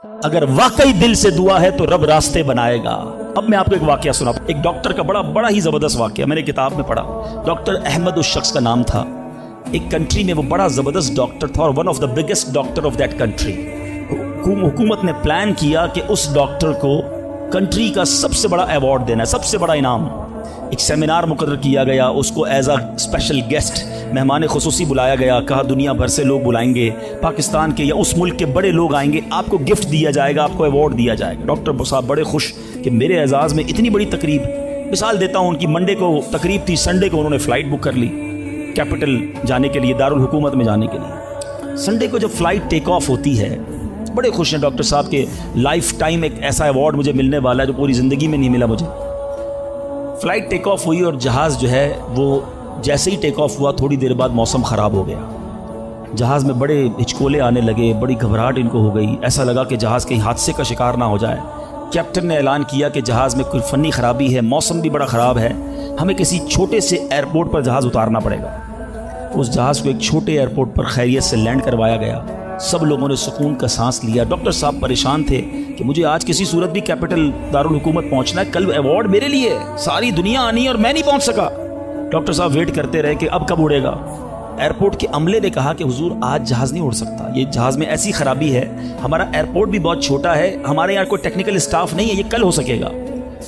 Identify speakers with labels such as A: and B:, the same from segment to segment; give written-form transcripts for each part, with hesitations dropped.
A: اگر واقعی دل سے دعا ہے تو رب راستے بنائے گا۔ اب میں آپ کو ایک واقعہ سنا، ایک ڈاکٹر کا بڑا ہی زبردست واقعہ میں نے کتاب میں پڑھا۔ ڈاکٹر احمد اس شخص کا نام تھا، ایک کنٹری میں وہ بڑا زبردست ڈاکٹر تھا اور one of the biggest doctor of that country. حکومت نے پلان کیا کہ اس ڈاکٹر کو کنٹری کا سب سے بڑا ایوارڈ دینا ہے، سب سے بڑا انعام۔ ایک سیمینار مقرر کیا گیا، اس کو ایز اے اسپیشل گیسٹ مہمان خصوصی بلایا گیا، کہا دنیا بھر سے لوگ بلائیں گے، پاکستان کے یا اس ملک کے بڑے لوگ آئیں گے، آپ کو گفٹ دیا جائے گا، آپ کو ایوارڈ دیا جائے گا۔ ڈاکٹر صاحب بڑے خوش کہ میرے اعزاز میں اتنی بڑی تقریب۔ مثال دیتا ہوں، ان کی منڈے کو تقریب تھی، سنڈے کو انہوں نے فلائٹ بک کر لی کیپٹل جانے کے لیے، دارالحکومت میں جانے کے لیے۔ سنڈے کو جب فلائٹ ٹیک آف ہوتی ہے، بڑے خوش ہیں ڈاکٹر صاحب کے لائف ٹائم ایک ایسا ایوارڈ مجھے ملنے والا ہے جو پوری زندگی میں نہیں ملا مجھے۔ فلائٹ ٹیک آف ہوئی اور جہاز جو ہے وہ جیسے ہی ٹیک آف ہوا تھوڑی دیر بعد موسم خراب ہو گیا، جہاز میں بڑے ہچکولے آنے لگے، بڑی گھبراہٹ ان کو ہو گئی، ایسا لگا کہ جہاز کہیں حادثے کا شکار نہ ہو جائے۔ کیپٹن نے اعلان کیا کہ جہاز میں کوئی فنی خرابی ہے، موسم بھی بڑا خراب ہے، ہمیں کسی چھوٹے سے ایئرپورٹ پر جہاز اتارنا پڑے گا۔ اس جہاز کو ایک چھوٹے ایئرپورٹ پر خیریت سے لینڈ کروایا گیا، سب لوگوں نے سکون کا سانس لیا۔ ڈاکٹر صاحب پریشان تھے کہ مجھے آج کسی صورت بھی کیپٹل دارالحکومت پہنچنا ہے، کل ایوارڈ میرے لیے ہے، ساری دنیا آنی ہے اور میں نہیں پہنچ سکا۔ ڈاکٹر صاحب ویٹ کرتے رہے کہ اب کب اڑے گا۔ ایئرپورٹ کے عملے نے کہا کہ حضور آج جہاز نہیں اڑ سکتا، یہ جہاز میں ایسی خرابی ہے، ہمارا ایئرپورٹ بھی بہت چھوٹا ہے، ہمارے یہاں کوئی ٹیکنیکل اسٹاف نہیں ہے، یہ کل ہو سکے گا۔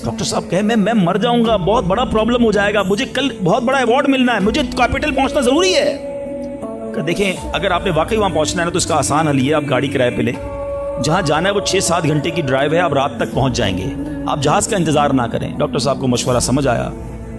A: ڈاکٹر صاحب کہے میں مر جاؤں گا، بہت بڑا پرابلم ہو جائے گا، مجھے کل بہت بڑا ایوارڈ ملنا ہے، مجھے کیپٹل پہنچنا ضروری ہے۔ کہ دیکھیں اگر آپ نے واقعی وہاں پہنچنا ہے نا تو اس کا آسان حل ہے، آپ گاڑی کرائے پہ لیں، جہاں جانا ہے وہ 6-7 گھنٹے کی ڈرائیو ہے، آپ رات تک پہنچ جائیں گے، آپ جہاز کا انتظار نہ کریں۔ ڈاکٹر صاحب کو مشورہ سمجھ آیا،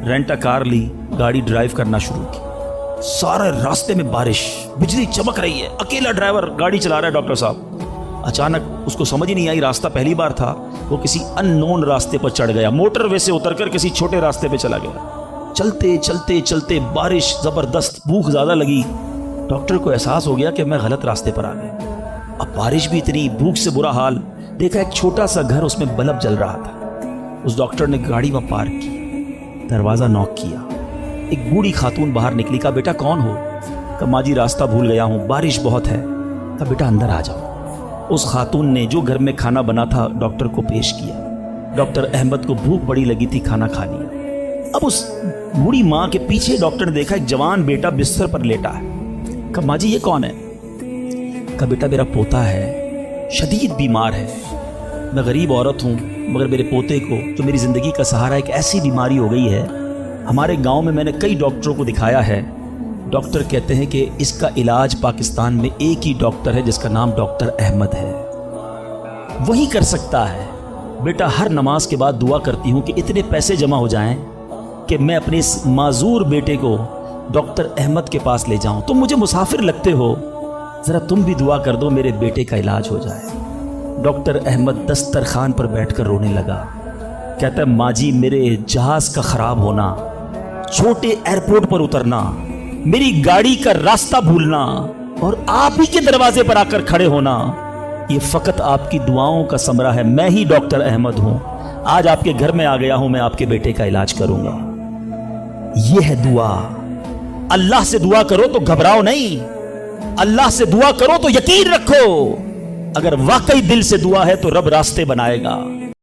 A: رینٹا کار لی، گاڑی ڈرائیو کرنا شروع کی۔ سارے راستے میں بارش، بجلی چمک رہی ہے، اکیلا ڈرائیور گاڑی چلا رہا ہے ڈاکٹر صاحب۔ اچانک اس کو سمجھ ہی نہیں آئی، راستہ پہلی بار تھا، وہ کسی ان نون راستے پر چڑھ گیا، موٹر وے سے اتر کر کسی چھوٹے راستے پہ چلا گیا۔ چلتے چلتے چلتے بارش زبردست، بھوک زیادہ لگی، ڈاکٹر کو احساس ہو گیا کہ میں غلط راستے پر آ گیا۔ اب بارش بھی اتنی، بھوک سے برا حال، دیکھا ایک چھوٹا سا گھر، اس میں بلب جل رہا تھا۔ اس ڈاکٹر نے گاڑی وہاں پارک کی، دروازہ نوک کیا، ایک بوڑھی خاتون باہر نکلی، کہا بیٹا کون ہو؟ کہا ماں جی راستہ بھول گیا ہوں، بارش بہت ہے۔ کہا بیٹا اندر آ جاؤ۔ اس خاتون نے جو گھر میں کھانا بنا تھا ڈاکٹر کو پیش کیا۔ ڈاکٹر احمد کو بھوک بڑی لگی تھی، کھانا کھا لیا۔ اب اس بوڑھی ماں کے پیچھے ڈاکٹر نے دیکھا ایک جوان بیٹا بستر پر لیٹا ہے۔ کہا ماں جی یہ کون ہے؟ کہا بیٹا میرا پوتا ہے، شدید بیمار ہے، میں غریب عورت ہوں مگر میرے پوتے کو جو میری زندگی کا سہارا، ایک ایسی بیماری ہو گئی ہے، ہمارے گاؤں میں میں نے کئی ڈاکٹروں کو دکھایا ہے، ڈاکٹر کہتے ہیں کہ اس کا علاج پاکستان میں ایک ہی ڈاکٹر ہے جس کا نام ڈاکٹر احمد ہے، وہی کر سکتا ہے۔ بیٹا ہر نماز کے بعد دعا کرتی ہوں کہ اتنے پیسے جمع ہو جائیں کہ میں اپنے اس معذور بیٹے کو ڈاکٹر احمد کے پاس لے جاؤں، تم مجھے مسافر لگتے ہو، ذرا تم بھی دعا کر دو میرے بیٹے کا علاج ہو جائے۔ ڈاکٹر احمد دسترخوان پر بیٹھ کر رونے لگا، کہتا ہے ماں جی میرے جہاز کا خراب ہونا، چھوٹے ایئرپورٹ پر اترنا، میری گاڑی کا راستہ بھولنا اور آپ ہی کے دروازے پر آ کر کھڑے ہونا، یہ فقط آپ کی دعاؤں کا ثمرہ ہے، میں ہی ڈاکٹر احمد ہوں، آج آپ کے گھر میں آ گیا ہوں، میں آپ کے بیٹے کا علاج کروں گا۔ یہ ہے دعا۔ اللہ سے دعا کرو تو گھبراؤ نہیں، اللہ سے دعا کرو تو یقین رکھو، اگر واقعی دل سے دعا ہے تو رب راستے بنائے گا۔